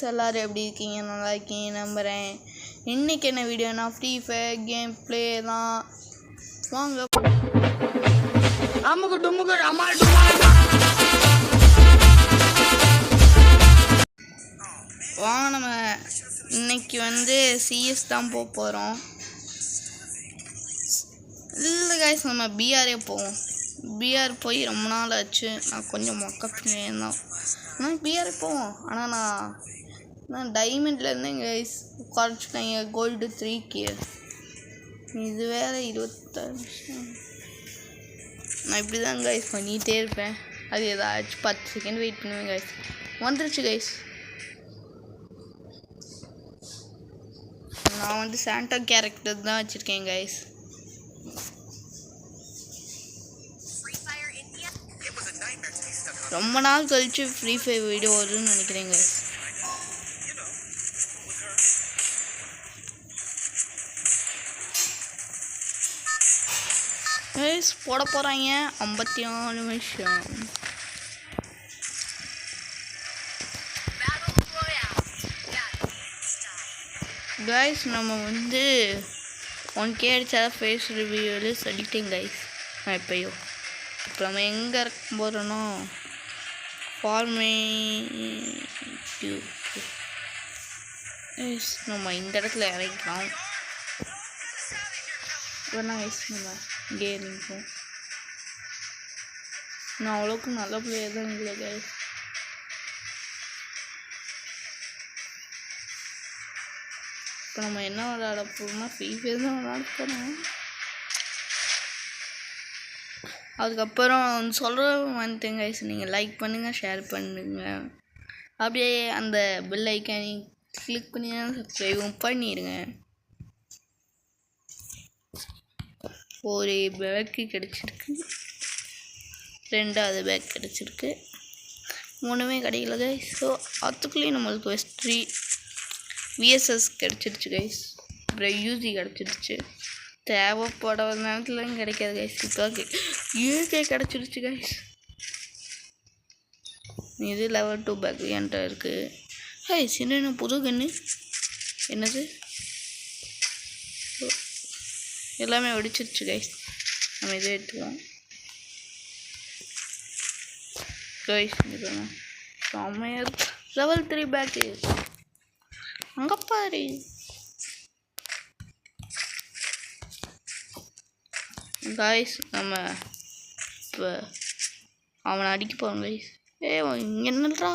எல்லாரும் எப்படி இருக்கீங்க? நல்லா இருக்கீங்க நம்புகிறேன். இன்றைக்கி என்ன வீடியோனா ஃப்ரீ ஃபயர் கேம் ப்ளே தான். வாங்க வாங்க நம்ம இன்னைக்கு சிஎஸ் தான் போக போகிறோம். இல்லை கைஸ், நம்ம பிஆரே போவோம். பிஆர் போய் ரொம்ப நாள் ஆச்சு. நான் கொஞ்சம் மொக்கப்பினேன் தான். ஆனால் பிஆரே போவோம். ஆனால் நான் டைமண்ட்லேருந்து கைஸ் குறைச்சிட்டாங்க. Gold 3K. இது வேறு 26 நிமிஷம். நான் இப்படி தான் கைஸ் பண்ணிகிட்டே இருப்பேன். அது ஏதாச்சும் 10 செகண்ட் வெயிட் பண்ணுவேன் கைஸ். வந்துருச்சு கைஸ். நான் சாண்டா கேரக்டர் தான் வச்சுருக்கேன் கைஸ். ரொம்ப நாள் கழிச்சு ஃப்ரீ ஃபயர் வீடியோ வருதுன்னு நினைக்கிறேன் கைஸ். கைஸ் போட போகிறாங்க 54 நிமிஷம். கைஸ் நம்ம 1K அடித்தா ஃபேஸ் ரிவ்யூவில் சொல்லிட்டேன் கைஸ். நான் இப்போ நம்ம எங்கே இருக்க போகிறோன்னா நம்ம இந்த இடத்துல இறங்கிக்கலாம். வேணா கைஸ் நம்ம இங்கே இருப்போம். நான் அவ்வளோக்கு நல்ல பிள்ளையர் தான் இல்லை கைஸ். இப்போ நம்ம என்ன விளையாட போகிறோம்னா ஃப்ரீ ஃபயர் தான் விளையாட போகிறோம். அதுக்கப்புறம் வந்துட்டேன் கைஸ். நீங்கள் லைக் பண்ணுங்கள், ஷேர் பண்ணுங்கள். அப்படியே அந்த பெல் ஐக்கானை கிளிக் பண்ணி சப்ஸ்கிரைபும் பண்ணிடுங்க. ஒரு பேக்கு கிடச்சிருக்கு, 2வது பேக் கிடச்சிருக்கு, 3மே கிடைக்கல கைஸ். ஸோ அதுக்குள்ளேயும் நம்மளுக்கு வெஸ்ட்ரி விஎஸ்எஸ் கிடச்சிருச்சு கைஸ். அப்புறம் யூசி கிடச்சிருச்சு. தேவைப்பட நேரத்துலையும் கிடைக்காது கைஸ். இப்போ யூகே கிடச்சிருச்சு கைஸ். இது லெவல் 2 பேக் என்கிட்ட இருக்குது. கைஸ் என்ன புது கன்று என்னது எல்லாமே வெடிச்சிருச்சு கைஸ். நம்ம இதை எடுத்துக்கலாம் கைஸ். செம்மையாக லெவல் 3 பேக்கு அங்கே பாரு. கைஸ் நம்ம இப்போ அவனை அடிக்க போகிறோம் கைஸ். இங்கே என்னடா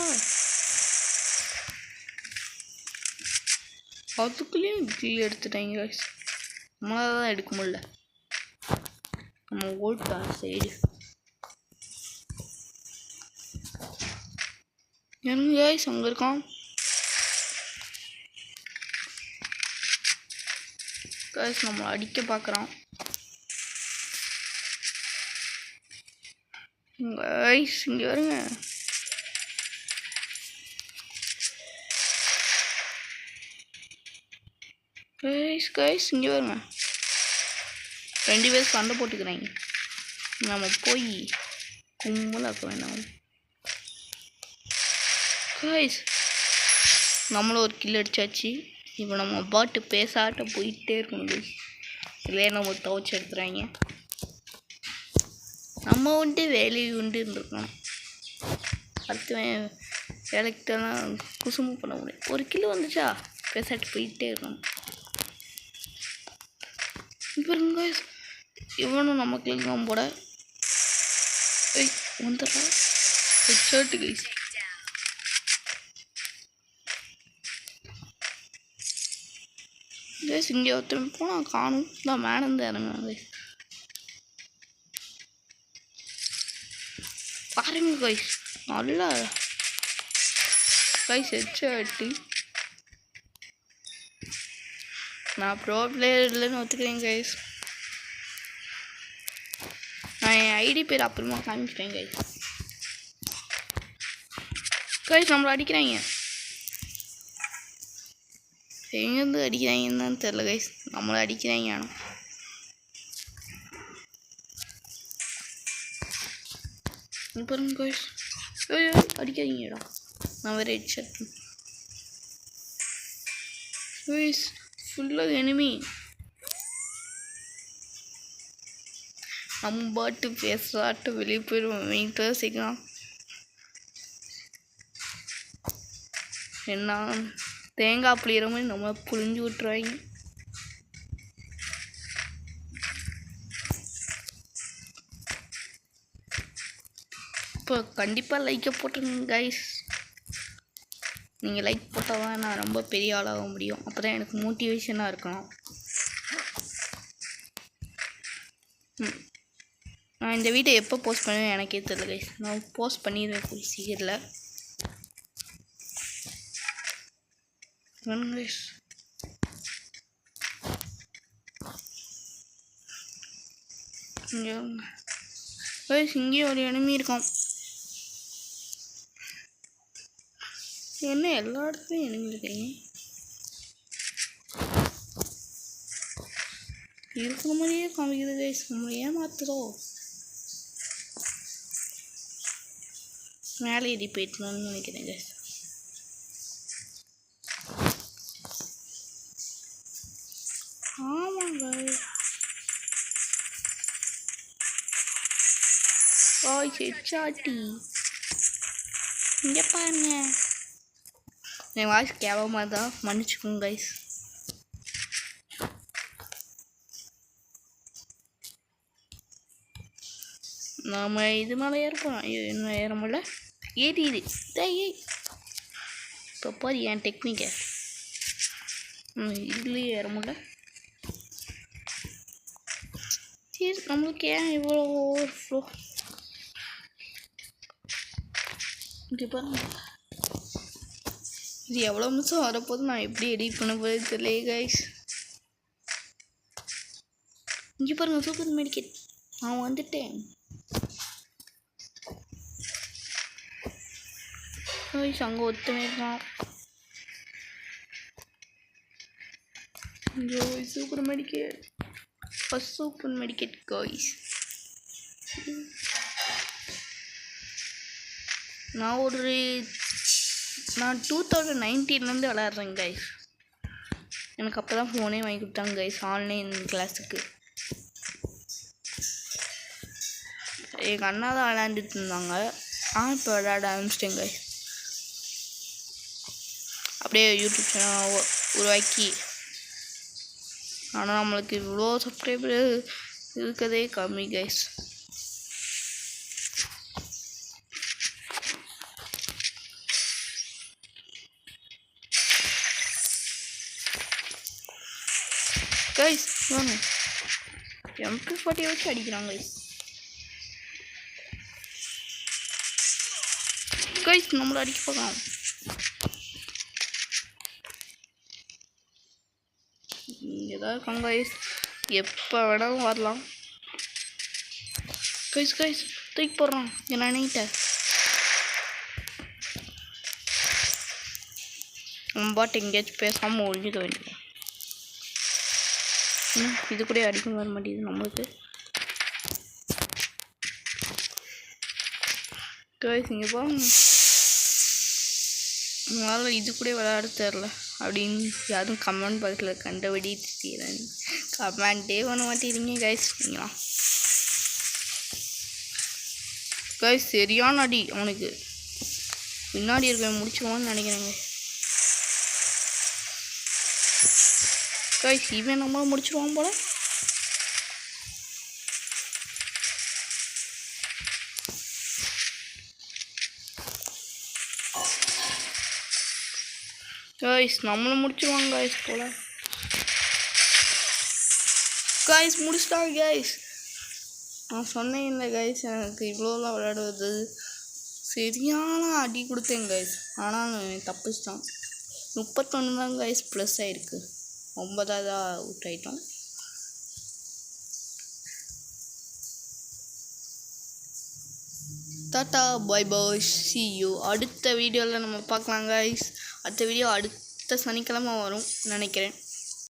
அதுக்குள்ளேயும் கீழே எடுத்துட்டாங்க கைஸ். நம்மளால தான் எடுக்க முடியல. நம்ம ஓட்டா சைடு என்ன கைஸ் அங்கே இருக்கான் கைஸ். நம்ம அடிக்க பார்க்குறான் கைஸ். இங்கே வருங்க கைஸ். கைஸ் இங்கே வருங்க. 2 பேர் சண்டை போட்டுக்கிறாங்க. நம்ம போய் கும்பலாக்க வேண்டாம் கைஸ். நம்மளும் ஒரு கில் அடிச்சாச்சு. இப்போ நம்ம பாட்டு பேசாட்ட போயிட்டே இருக்கணும் கைஸ். இல்லையே நம்ம துவச்சி எடுத்துறாங்க. நம்ம வேலையை இருந்துருக்கணும். அடுத்து வேலைக்கிட்டலாம் குசுமு பண்ண முடியும். ஒரு கிலோ வந்துச்சா பேசாட்டு போயிட்டே இருக்கணும். இப்போ கைஸ் இவனும் நம்ம கிளிக்கலாம் போட வந்துடுறா ஷர்ட்டு கைஸ். கைஸ் இங்கே ஒருத்தர் போனால் காணும் தான் மேடம் தான் இறங்க கைஸ். பாருங்க கைஸ் நல்லா கைஸ் ஹெட்ஷாட்டு. நான் ப்ரோ பிளேயர் இல்லைன்னு ஒத்துக்கிறேன் கைஸ். நான் என் ஐடி பேர் அப்புறமா காமிக்கிறேன் கைஸ். கைஸ் நம்மளை அடிக்கிறாங்க. எங்கேருந்து அடிக்கிறாங்கன்னு தான் தெரில கைஸ். நம்மளை அடிக்கிறாங்க. ஆனால் பாருங்க கைஸ். ஐயோ அடிக்காதீங்கடா. நான் வேறு ஹெட்ஷாட் கைஸ் ஃபுல்லாக எனிமி. நம்ம பாட்டு பேசாட்டு வெளியே போயிடுவோம். வீட்டை சீக்கிரம் என்ன தேங்காய் புளிகிற மாதிரி நம்ம புளிஞ்சு விட்டுருவாங்க. இப்போ கண்டிப்பாக லைக்கை போட்டுருங்க கைஸ். நீங்கள் லைக் போட்டால் தான் நான் ரொம்ப பெரிய ஆளாக முடியும். அப்போ தான் எனக்கு மோட்டிவேஷனாக இருக்கணும். நான் இந்த வீடியோ எப்போ போஸ்ட் பண்ணுவேன் எனக்கே தெரியல கைஸ். நான் போஸ்ட் பண்ணிடுவேன் போய் சீக்கிரத்தில். கைஸ் இங்கேயும் ஒரு எனிமி இருக்கும். என்ன எல்லா இடத்துலையும் எனிமி இருக்கீங்க? இருக்கிற மாதிரியே காமிக்குது கைஸ். நம்ம ஏமாத்துறோம். மேலே ஏறி போயிட்டோம்னு நினைக்கிறேன் கைஸ். ஆமாங்க சாட்டி இங்கே பாருங்க. என் வாய்ஸ் கேவலமாக தான், மன்னிச்சுக்கோங்க கைஸ். நாம் இது மேலே ஏறப்போம். இன்னும் ஏற முடியல. ஏறிடு இப்போ பாரு என் டெக்னிக்கை. இதுலேயே ஏற முடியல. சரி நம்மளுக்கு ஏன் இவ்வளோ ஃப்ளோ? இங்கே பாருங்க. இது எவ்வளோ நிமிஷம் வரப்போது நான் எப்படி எடிட் பண்ண போது தெரியல கைஸ். இங்கே பாருங்க சூப்பர் மெடிக்கெட். நான் வந்துட்டேன் கைஸ். அங்கே ஒருத்தமே இருக்கான். Supermarket. Supermarket guys. நான் 2019 விளையாடுறேன் கைஸ். எனக்கு அப்போ தான் ஃபோனே வாங்கி கொடுத்தாங்க கைஸ், ஆன்லைன் கிளாஸுக்கு. எங்கள் அண்ணா தான் விளையாண்டுட்டு இருந்தாங்க. இப்போ விளையாட ஆரம்பிச்சிட்டேன் கைஸ். அப்படியே யூடியூப் சேனல் உருவாக்கி. ஆனால் நம்மளுக்கு இவ்வளோ சப்ஸ்கிரைபர் இருக்கதே கம்மி கைஸ். கைஸ் வாங்க. MP40 வச்சு அடிக்கிறாங்க கைஸ். கைஸ் நம்மளை அடிக்க போகலாம். ஏதாவது இருக்காங்க கைஸ். எப்போ வேணாலும் வரலாம் கைஸ். கைஸ் தூக்கி போடுறான் என்ன நீட்ட. நம்ம பாட்டு எங்கேயாச்சும் பேசாமல் ஒழிஞ்சிக்க வேண்டியது. இது கூட அடிக்க வர மாட்டேங்குது நம்மளுக்கு. கைஸ் இங்கே பாருங்க. உங்களால் இது கூட விளையாட தெரில அப்படின்னு யாரும் கமெண்ட் பாக்ஸில் கண்டபடி திட்டிடுறேன். கமெண்ட்டே பண்ண மாட்டேறீங்க கைஸ். நீங்களா கைஸ் சரியான அடி. அவனுக்கு பின்னாடி இருக்க முடிச்சுக்கோன்னு நினைக்கிறேங்க கைஸ். இவன் நம்மளை முடிச்சிருவான் போல. கைஸ் நம்மளை முடிச்சிருவாங்க கைஸ் போல. கைஸ் முடிச்சிட்டாங்க கைஸ். நான் சொன்னேன் இல்லை கைஸ் எனக்கு இவ்வளோலாம் விளையாடுவது. சரியான அடி கொடுத்தேன் கைஸ். ஆனால் தப்பிச்சிட்டான். 31 தான் கைஸ் ப்ளஸ் ஆகிருக்கு. 9வது அவுட் ஆகிட்டோம். Tata bye bye see you. அடுத்த வீடியோவில் நம்ம பார்க்கலாம் கைஸ். அடுத்த வீடியோ அடுத்த சனிக்கிழமை வரும் நினைக்கிறேன்.